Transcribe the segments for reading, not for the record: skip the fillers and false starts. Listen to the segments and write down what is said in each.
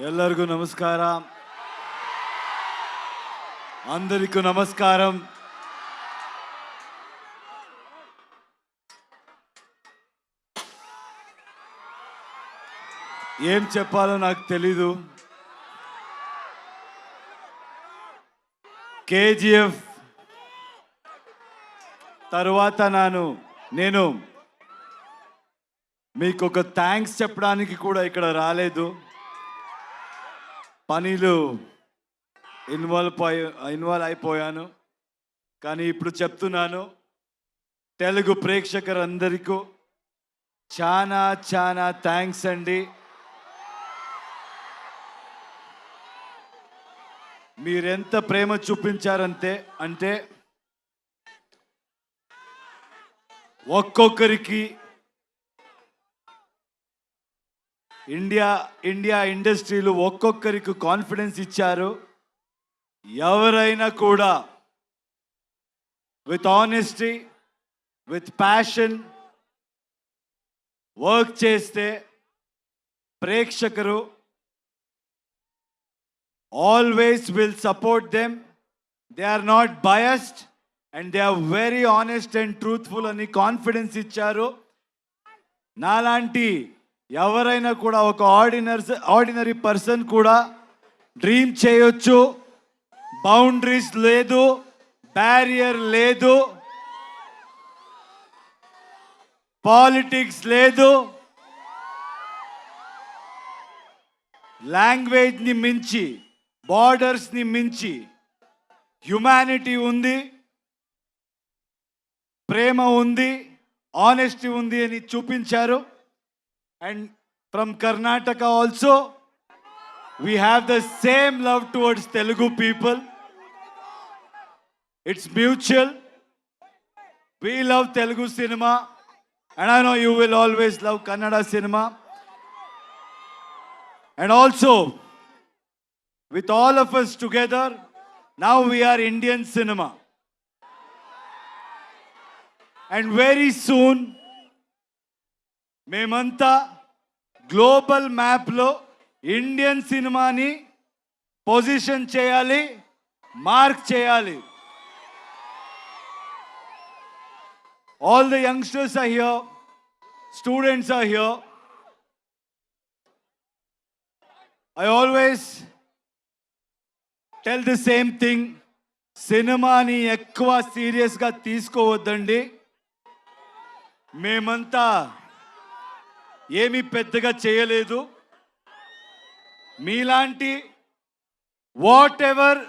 ಎಲ್ಲರಿಗೂ ನಮಸ್ಕಾರ. అందరికీ నమస్కారం. ఏం చెప్పాలో నాకు తెలీదు. కేజీఎఫ్ తర్వాత నేను మీకు ఒక థ్యాంక్స్ చెప్పడానికి కూడా ఇక్కడ రాలేదు. పనిలో ఇన్వాల్వ్ అయిపోయాను. కానీ ఇప్పుడు చెప్తున్నాను, తెలుగు ప్రేక్షకులందరికీ చాలా చాలా థ్యాంక్స్ అండి. మీరెంత ప్రేమ చూపించారంటే ఒక్కొక్కరికి ఇండియా ఇండస్ట్రీలో ఒక్కొక్కరికి కాన్ఫిడెన్స్ ఇచ్చారు. ఎవరైనా కూడా with honesty, with passion work చేస్తే ప్రేక్షకులు always will support them. They are not biased and they are very honest and truthful అని కాన్ఫిడెన్స్ ఇచ్చారు. నాలాంటి ఎవరైనా కూడా ఒక ఆర్డినరీ పర్సన్ కూడా డ్రీమ్ చేయొచ్చు. బౌండరీస్ లేదు, బ్యారియర్ లేదు, పాలిటిక్స్ లేదు, లాంగ్వేజ్ని మించి, బార్డర్స్ని మించి హ్యుమానిటీ ఉంది, ప్రేమ ఉంది, ఆనెస్టీ ఉంది అని చూపించారు. And from Karnataka also we have the same love towards Telugu people. It's mutual. We love Telugu cinema and I know you will always love Kannada cinema. And also with all of us together, now we are Indian cinema. And very soon మేమంతా global మ్యాప్లో Indian సినిమాని position చేయాలి, mark చేయాలి. All the youngsters are here, students are here. I always tell the same thing. సినిమాని ఎక్కువ సీరియస్గా తీసుకోవద్దండి. మేమంతా ఏమీ పెద్దగా చేయలేదు. మీలాంటి what ever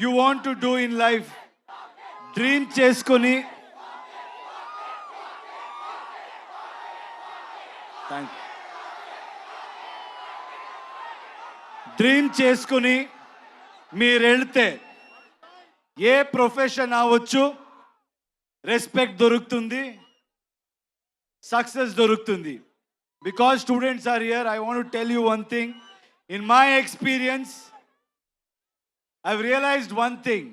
you want to do in life dream చేసుకొని మీరు వెళ్తే ఏ ప్రొఫెషన్ అవ్వచ్చు, రెస్పెక్ట్ దొరుకుతుంది, సక్సెస్ దొరుకుతుంది. Because students are here, I want to tell you one thing. In my experience, I've realized one thing.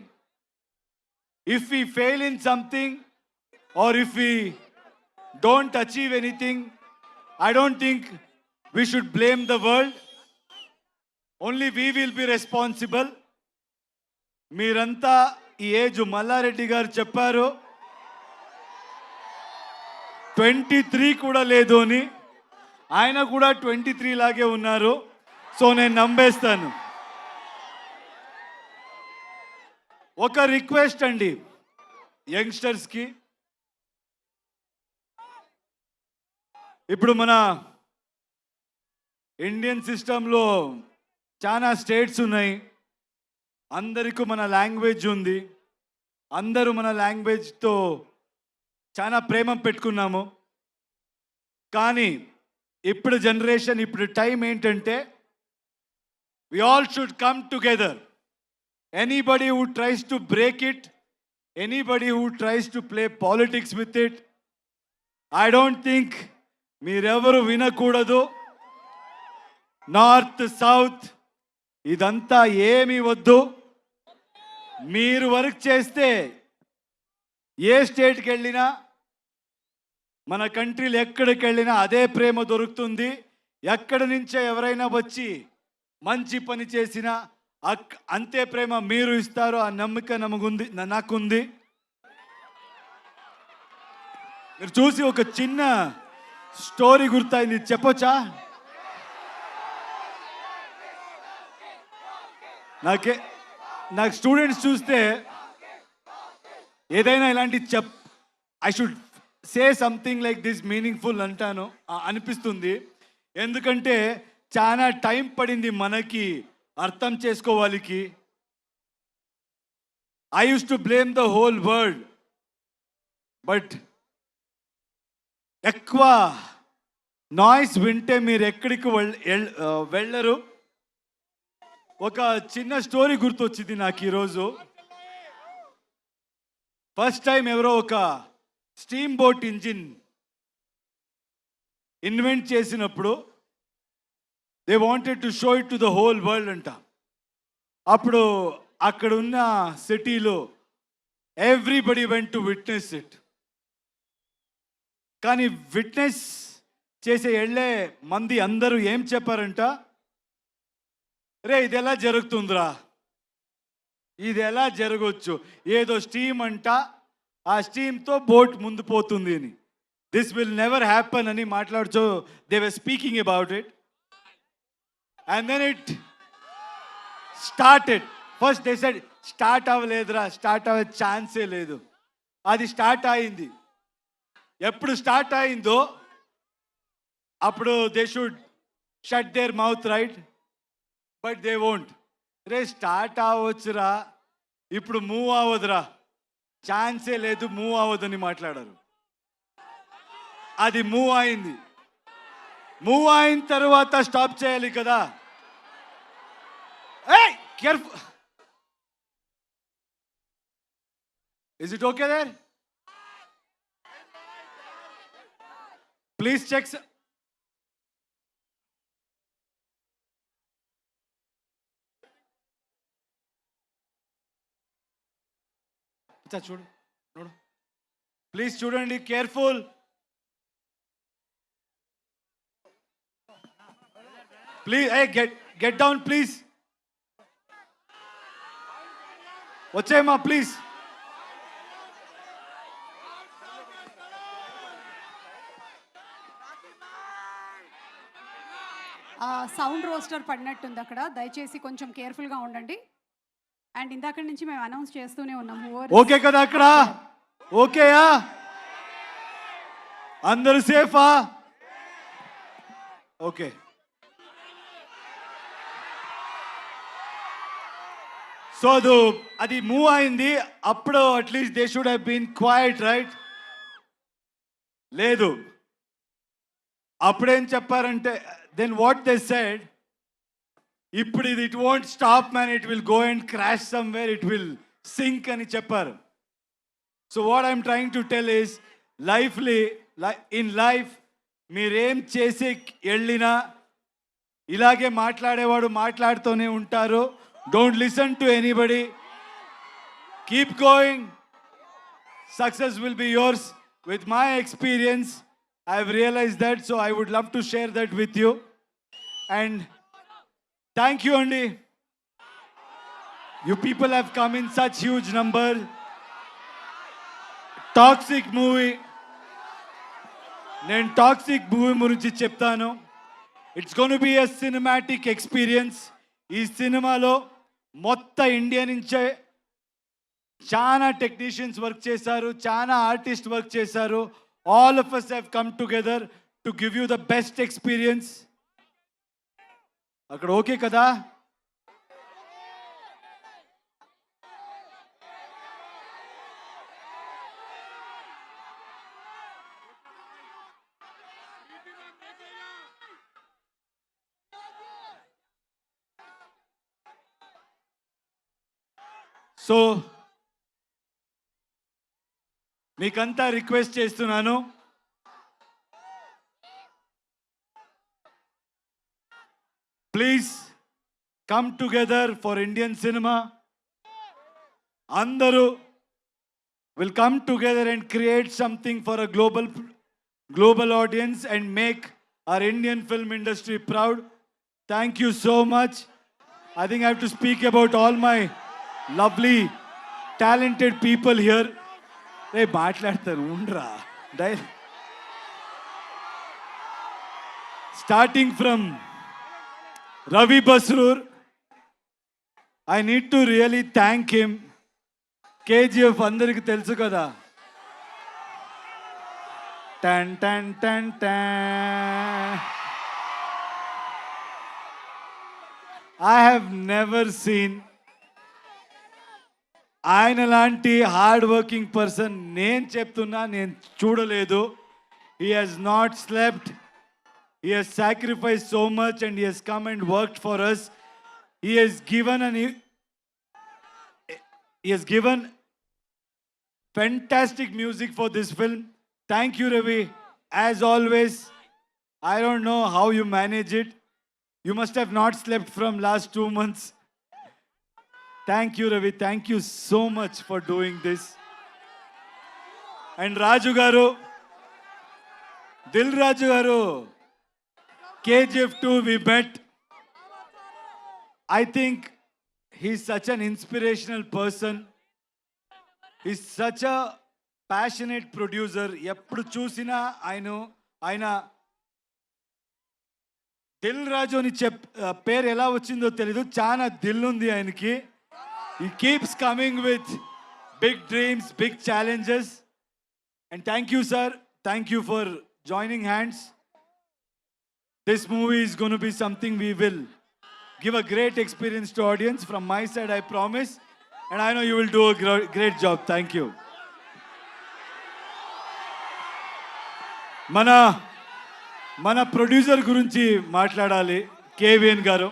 If we fail in something or if we don't achieve anything, I don't think we should blame the world. Only we will be responsible. మీరంతా ఈ age Mallareddy గారు చెప్పారు 23 కూడా లేదు అని. ఆయన కూడా 23 లాగే ఉన్నారు. సో నేను నమ్మేస్తాను. ఒక రిక్వెస్ట్ అండి యంగ్స్టర్స్కి. ఇప్పుడు మన ఇండియన్ సిస్టంలో చాలా స్టేట్స్ ఉన్నాయి. అందరికీ మన లాంగ్వేజ్ ఉంది. అందరూ మన లాంగ్వేజ్తో చాలా ప్రేమ పెట్టుకున్నాము. కానీ ఇప్పుడు జనరేషన్, ఇప్పుడు టైం ఏంటంటే we all should come together. Anybody who tries to break it, anybody who tries to play politics with it, I don't think మీరెవరు వినకూడదు. నార్త్ సౌత్ ఇదంతా ఏమీ వద్దు. మీరు వర్క్ చేస్తే ఏ స్టేట్కి వెళ్ళినా, మన కంట్రీలో ఎక్కడికి వెళ్ళినా అదే ప్రేమ దొరుకుతుంది. ఎక్కడి నుంచో ఎవరైనా వచ్చి మంచి పని చేసిన అంతే ప్రేమ మీరు ఇస్తారు. ఆ నమ్మకం నమగుంది, నాకుంది. మీరు చూసి ఒక చిన్న స్టోరీ గుర్తయింది, చెప్పొచ్చా? నాకు స్టూడెంట్స్ చూస్తే ఏదైనా ఇలాంటి I should say something like this meaningful అంటాను అనిపిస్తుంది. ఎందుకంటే చాలా టైం పడింది మనకి అర్థం చేసుకోవాలికి. I use to blame the whole world, but ఎక్కువ నాయిస్ వింటే మీరు ఎక్కడికి వెళ్ళరు. ఒక చిన్న స్టోరీ గుర్తొచ్చింది నాకు ఈరోజు. ఫస్ట్ టైం ఎవరో ఒక స్టీమ్ బోట్ ఇంజిన్ ఇన్వెంట్ చేసినప్పుడు they wanted to show it to the whole world అంట. అప్పుడు అక్కడ ఉన్న సిటీలో everybody went to witness it. కానీ విట్నెస్ చేసే వెళ్ళే మంది అందరూ ఏం చెప్పారంట, రే ఇది ఎలా జరుగుతుందిరా, ఇది ఎలా జరగవచ్చు, ఏదో స్టీమ్ అంట, ఆ స్టీమ్తో బోట్ ముందు పోతుంది అని, దిస్ విల్ నెవర్ హ్యాపన్ అని మాట్లాడుతూ they were speaking about it. And then it started. First they said start అవ్వలేదురా, స్టార్ట్ అవ్వే ఛాన్సే లేదు. అది స్టార్ట్ అయింది. ఎప్పుడు స్టార్ట్ అయిందో అప్పుడు they should shut their mouth, right? But they won't. రే స్టార్ట్ అవ్వచ్చురా, ఇప్పుడు మూవ్ అవ్వదురా, ఛాన్సే లేదు, మూవ్ అవ్వదని మాట్లాడారు. అది మూవ్ అయింది. మూవ్ అయిన తర్వాత స్టాప్ చేయాలి కదా. ఏయ్ careful, is it okay there? Please check. చూడు చూడు ప్లీజ్, చూడండి, careful. Please get down please. వచ్చేయమ్మా ప్లీజ్. సౌండ్ రోస్టర్ పడినట్టుంది అక్కడ, దయచేసి కొంచెం కేర్ఫుల్గా ఉండండి. అండ్ ఇందాక నుంచి మేము అనౌన్స్ చేస్తూనే ఉన్నాము. ఓకే కదా అక్కడ? ఓకేయా? అందరూ సేఫా? ఓకే. సో అది మూవ్ అయింది. అప్పుడు at least they should have been quiet, right? లేదు. అప్పుడేం చెప్పారంటే, దెన్ వాట్ దే సెడ్, ఇప్పుడు ఇది it won't stop man, it will go and crash somewhere, it will sink అని చెప్పారు. So what I'm trying to tell is, in life మీరేం చేసి వెళ్ళినా ఇలాగే మాట్లాడేవాడు మాట్లాడుతూనే ఉంటారు. Don't listen to anybody, keep going, success will be yours. With my experience I have realized that, so I would love to share that with you. And thank you, Andy. You people have come in such huge number. Toxic movie. Nen toxic movie gurinchi cheptanu. It's going to be a cinematic experience. Ee cinema lo motta India nunche chaana technicians work chesaru, chaana artists work chesaru. All of us have come together to give you the best experience. అక్కడ okay కదా? So మీకంతా request చేస్తున్నాను, please come together for Indian cinema. అందరూ will come together and create something for a global audience and make our Indian film industry proud. Thank you so much. I think I have to speak about all my lovely, talented people here. రే మాట్లాడతాను ఉండరా. Starting from Ravi Basroor, I need to really thank him. KGF అందరికి తెలుసు కదా. టన్ టన్ టన్ టన్. I have never seen ఆయన లాంటి hard working person నేను చెప్తున్నా నేను చూడలేదు. He has not slept. He has sacrificed so much and he has come and worked for us. He has given fantastic music for this film. Thank you, Ravi. As always, I don't know how you manage it. You must have not slept from last 2 months. Thank you, Ravi. Thank you so much for doing this. And Raju garu, Dil Raju garu, KGF 2 we met. I think he's such an inspirational person. He's such a passionate producer. ఎప్పుడు చూసినా ఆయన దిల్ రాజు అని పేరు ఎలా వచ్చిందో తెలీదు, చాలా దిల్ ఉంది ఆయనకి. He keeps coming with big dreams, big challenges. And thank you, sir. Thank you for joining hands. This movie is going to be something we will give a great experience to audience. From my side, I promise. And I know you will do a great job. Thank you. మన producer గురించి మాట్లాడాలి. KVN గారు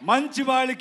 మంచి వాళ్ళకి